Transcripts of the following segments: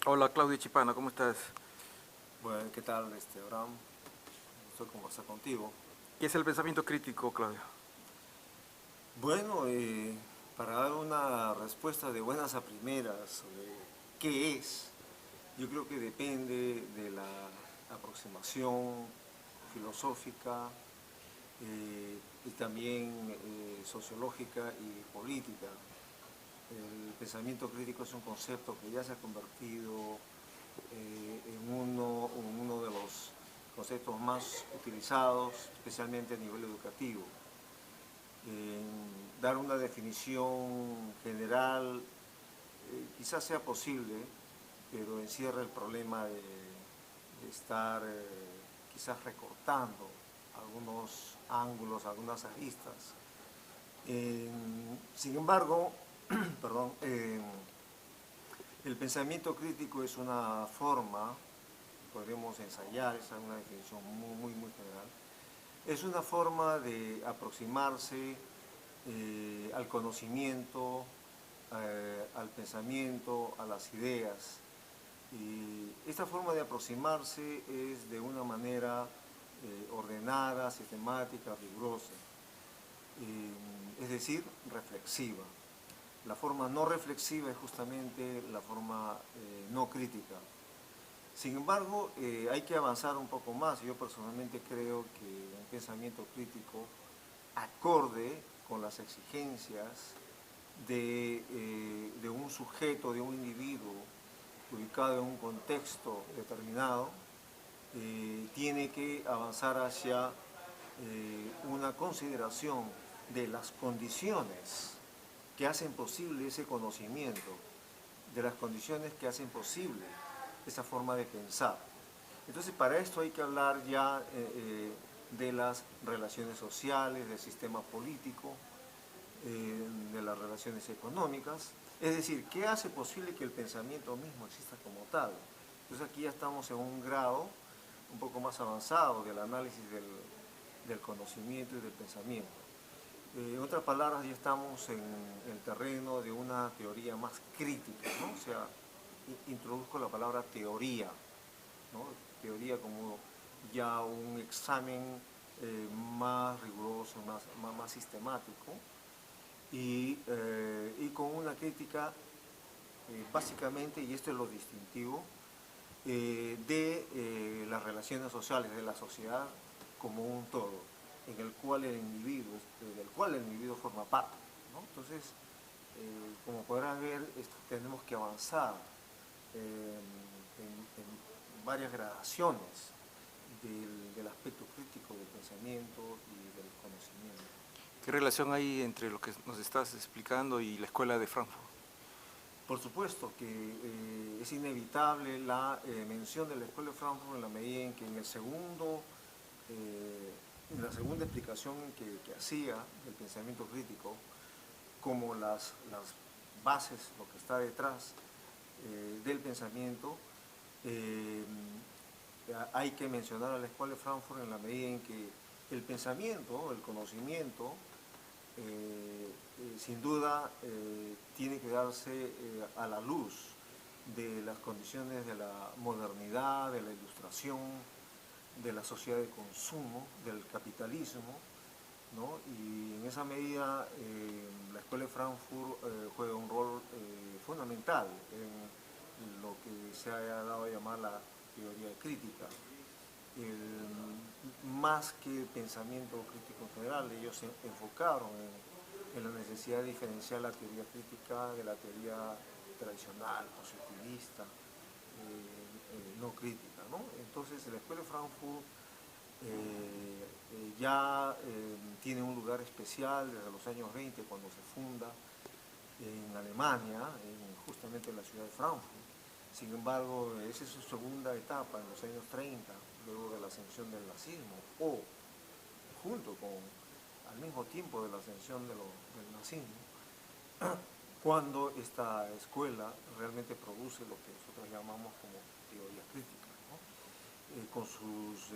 Hola Claudio Chipana, ¿cómo estás? Bueno, ¿qué tal, Abraham? Estoy conversar contigo. ¿Qué es el pensamiento crítico, Claudio? Bueno, para dar una respuesta de buenas a primeras sobre qué es, yo creo que depende de la aproximación filosófica y también sociológica y política. El pensamiento crítico es un concepto que ya se ha convertido en uno de los conceptos más utilizados, especialmente a nivel educativo. Dar una definición general quizás sea posible, pero encierra el problema de estar quizás recortando algunos ángulos, algunas aristas. Sin embargo, perdón, el pensamiento crítico es una forma, podríamos ensayar, esa es una definición muy general, es una forma de aproximarse al conocimiento, al pensamiento, a las ideas. Y esta forma de aproximarse es de una manera ordenada, sistemática, rigurosa, es decir, reflexiva. La forma no reflexiva es justamente la forma no crítica. Sin embargo, hay que avanzar un poco más. Yo personalmente creo que un pensamiento crítico acorde con las exigencias de un sujeto, de un individuo ubicado en un contexto determinado, tiene que avanzar hacia una consideración de las condiciones que hacen posible ese conocimiento, de las condiciones que hacen posible esa forma de pensar. Entonces, para esto hay que hablar ya de las relaciones sociales, del sistema político, de las relaciones económicas, es decir, ¿qué hace posible que el pensamiento mismo exista como tal? Entonces aquí ya estamos en un grado un poco más avanzado del análisis del conocimiento y del pensamiento. En otras palabras, ya estamos en el terreno de una teoría más crítica, ¿no? O sea, introduzco la palabra teoría, ¿no? Teoría como ya un examen más riguroso, más sistemático, y con una crítica básicamente, y esto es lo distintivo, de las relaciones sociales, de la sociedad como un todo, del cual el individuo forma parte, ¿no? Entonces, como podrás ver, tenemos que avanzar en varias gradaciones del aspecto crítico del pensamiento y del conocimiento. ¿Qué relación hay entre lo que nos estás explicando y la escuela de Frankfurt? Por supuesto que es inevitable la mención de la Escuela de Frankfurt en la medida en que en la segunda explicación que hacía del pensamiento crítico, como las bases, lo que está detrás del pensamiento, eh, hay que mencionar a la Escuela de Frankfurt en la medida en que el pensamiento, el conocimiento, sin duda tiene que darse a la luz de las condiciones de la modernidad, de la ilustración, de la sociedad de consumo, del capitalismo, ¿no? Y en esa medida la Escuela de Frankfurt juega un rol fundamental en lo que se ha dado a llamar la teoría crítica. Más que pensamiento crítico en general, ellos se enfocaron en la necesidad de diferenciar la teoría crítica de la teoría tradicional, positivista, no crítica, ¿no? Entonces, la Escuela de Frankfurt ya tiene un lugar especial desde los años 20, cuando se funda en Alemania, justamente en la ciudad de Frankfurt. Sin embargo, esa es su segunda etapa, en los años 30, luego de la ascensión del nazismo, o junto con, al mismo tiempo de la ascensión del nazismo, cuando esta escuela realmente produce lo que nosotros llamamos como teoría crítica, ¿no? Con sus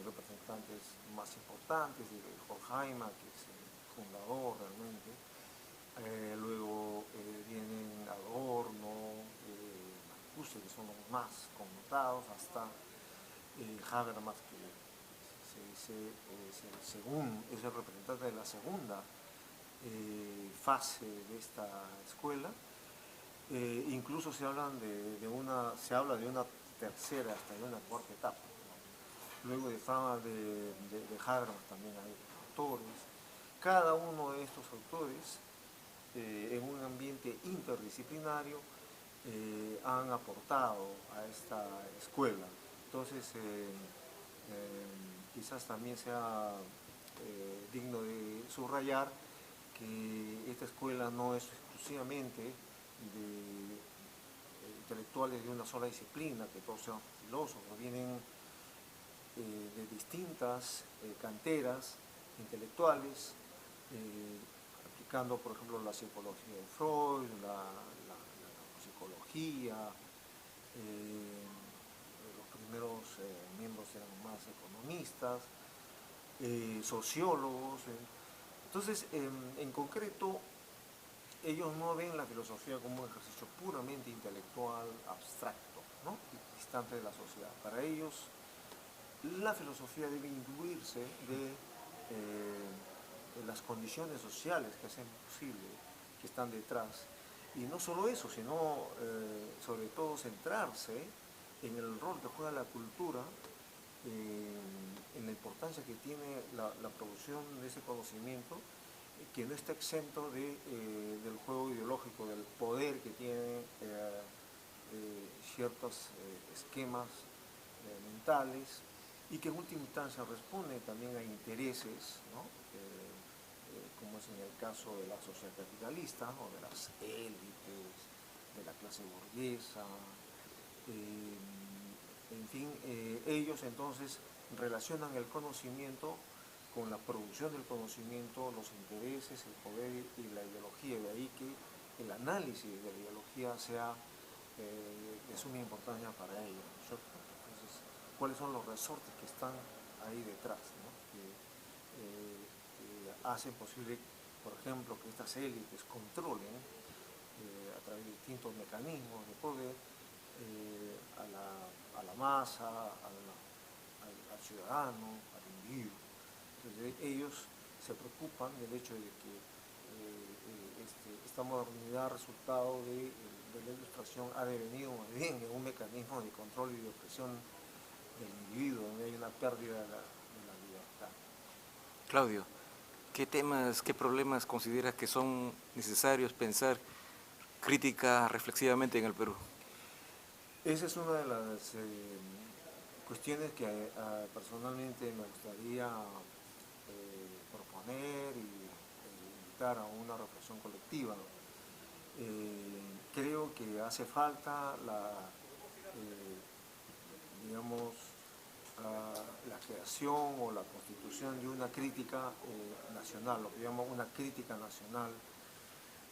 representantes más importantes, Horkheimer, que es el fundador realmente, luego vienen Adorno, Husserl, que son los más connotados, hasta Habermas, que según es el representante de la segunda fase de esta escuela. Incluso se habla de una tercera hasta de una cuarta etapa, ¿no? Luego de Habermas también hay autores. Cada uno de estos autores, en un ambiente interdisciplinario, han aportado a esta escuela. Entonces, quizás también sea digno de subrayar que esta escuela no es exclusivamente de intelectuales de una sola disciplina, que todos sean filósofos, vienen de distintas canteras intelectuales, aplicando, por ejemplo, la psicología de Freud, la psicología, los primeros miembros eran más economistas, sociólogos. Entonces, en concreto, ellos no ven la filosofía como un ejercicio puramente intelectual, abstracto, ¿no? Distante de la sociedad. Para ellos, la filosofía debe incluirse de las condiciones sociales que hacen posible, que están detrás. Y no solo eso, sino sobre todo centrarse en el rol que juega la cultura, en la importancia que tiene la producción de ese conocimiento, que no está exento del juego ideológico, del poder que tiene ciertos esquemas mentales, y que en última instancia responde también a intereses, ¿no? Como es en el caso de la sociedad capitalista o de las élites, de la clase burguesa. En fin, ellos entonces relacionan el conocimiento con la producción del conocimiento, los intereses, el poder y la ideología. De ahí que el análisis de la ideología sea de suma importancia para ellos, ¿no es cierto? Entonces, ¿cuáles son los resortes que están ahí detrás, ¿no? Que hacen posible, por ejemplo, que estas élites controlen a través de distintos mecanismos de poder a la masa, al ciudadano, al individuo? Entonces, ellos se preocupan del hecho de que esta modernidad resultado de la ilustración ha devenido más bien en un mecanismo de control y de opresión del individuo, donde hay una pérdida de la libertad. Claudio, ¿qué temas, qué problemas consideras que son necesarios pensar crítica reflexivamente en el Perú? Esa es una de las cuestiones que personalmente me gustaría proponer y invitar a una reflexión colectiva. Creo que hace falta digamos, la creación o la constitución de una crítica nacional, lo que llamamos una crítica nacional.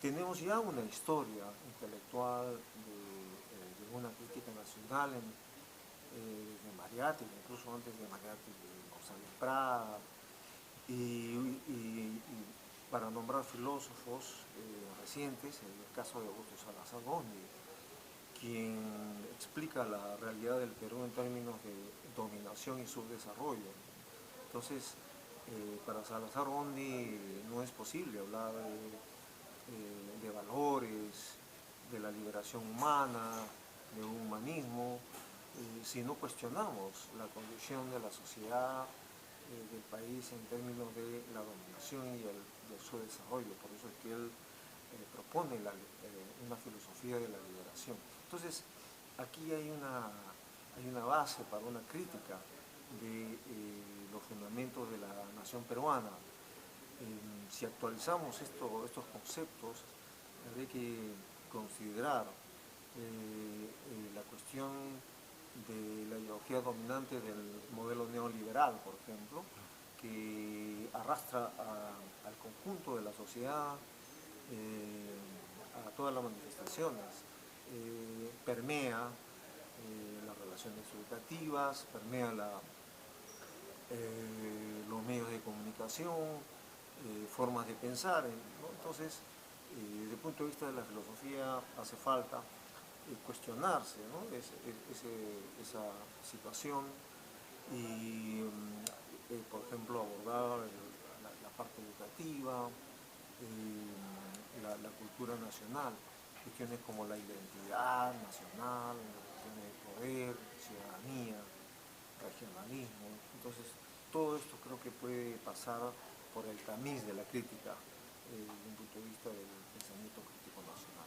Tenemos ya una historia intelectual de una crítica nacional de Mariátegui, incluso antes de Mariátegui, de González Prada, y para nombrar filósofos recientes, en el caso de Augusto Salazar Gondi, quien explica la realidad del Perú en términos de dominación y subdesarrollo. Entonces, para Salazar Gondi no es posible hablar de valores, de la liberación humana, de un humanismo, si no cuestionamos la condición de la sociedad del país en términos de la dominación y del subdesarrollo. Por eso es que él propone una filosofía de la liberación. Entonces, aquí hay una base para una crítica de los fundamentos de la nación peruana. Si actualizamos estos conceptos, hay que considerar la cuestión de la ideología dominante del modelo neoliberal, por ejemplo, que arrastra al conjunto de la sociedad, a todas las manifestaciones, permea las relaciones educativas, permea los medios de comunicación, formas de pensar, ¿no? Entonces, desde el punto de vista de la filosofía hace falta cuestionar cuestionarse, ¿no? Esa situación y, por ejemplo, abordar la parte educativa, la cultura nacional, cuestiones como la identidad nacional, cuestiones de poder, ciudadanía, regionalismo. Entonces, todo esto creo que puede pasar por el tamiz de la crítica desde un punto de vista del pensamiento crítico nacional.